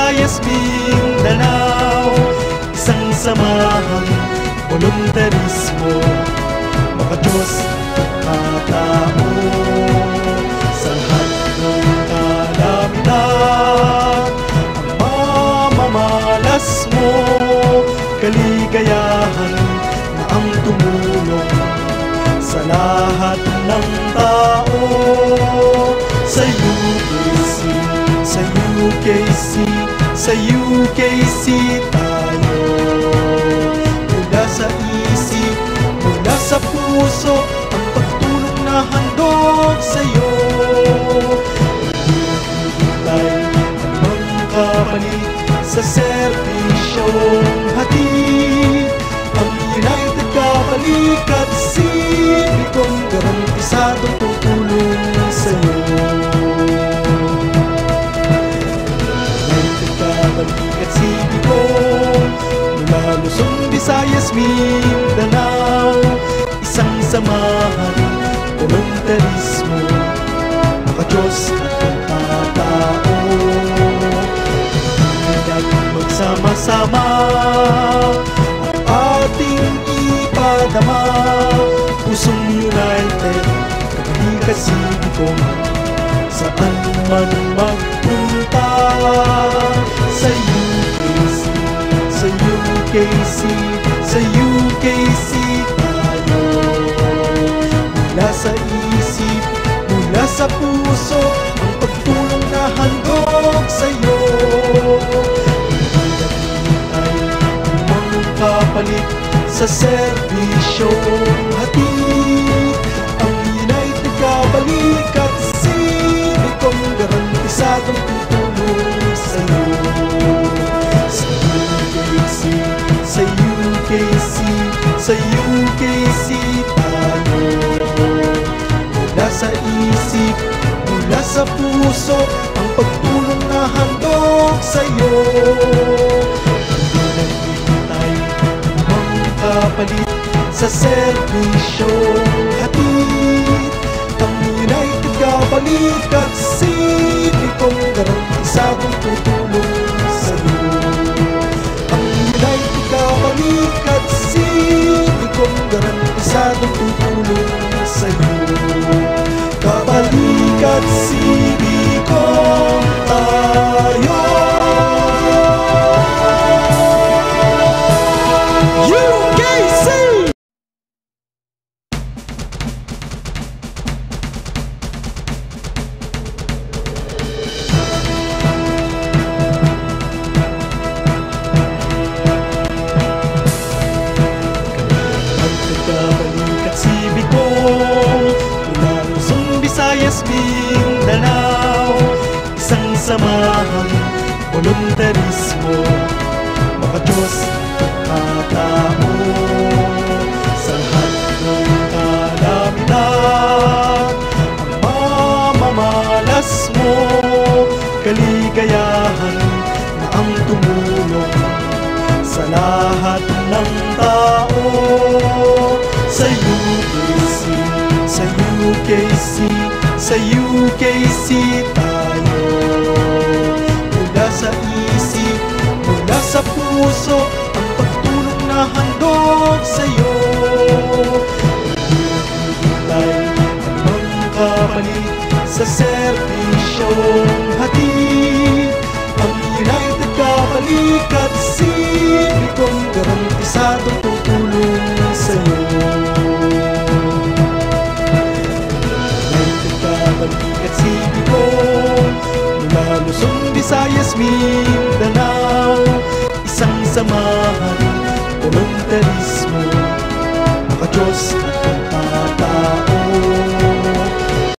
Visayas, Mindanao, isang samahang voluntarismo, maka-Diyos at tao, sa lahat ng kalamitan, ang mamamalas mo, kaligayahan na ang tumulong sa lahat ng tao. Sa UKC, sa UKC, sa UKC tayo. Mula sa isip, mula sa puso, ang pagtulong na handog sa'yo. Hintay ang kapalit sa serbisyong hatid. Ang United Kabalikat Sibikong garantisadong tutulong sa'yo. United Kabalikat Sibikong mula Luzon, Visayas, Mindanao, isang samahan, voluntarismo, maka-Diyos at magkatao. Magsama-sama ang ating ipadama, pusong United Kabalikat Sibikong, saan man magpunta. Sa UKC, sa UKC, sa UKC tayo. Mula sa isip, mula sa puso, ang pagtulong na handog sa'yo. Kapalit sa serbisyong hatid. Ang United Kabalikat Sibikong garantisadong tutulong sa'yo. Sa UKC, sa UKC, sa UKC tayo. Mula sa isip, mula sa puso, ang pagtulong na handog sa'yo. Kapalit sa serbisyong hatid. Ang United Kabalikat Sibikong garantisadong tutulong sa'yo. Ang United Kabalikat Sibikong garantisadong tutulong sa'yo. Kabalikat Sibikong tayo. Visayas, Mindanao, isang samahang voluntarismo, maka-Diyos at tao. Sa lahat ng kalamitan, ang mamamalas mo, kaligayahan na ang tumulong sa lahat ng tao. Sa UKC, sa UKC, sa UKC tayo. Mula sa isip, mula sa puso, ang pagtulong na handog sa'yo. Hintay ang kapalit sa serbisyong hatid. Ang United Kabalikat Sibikong garantisadong tutulong sa'yo. Kabalikat Sibikong mula Luzon, Visayas, Mindanao, isang samahan, voluntarismo, maka-Diyos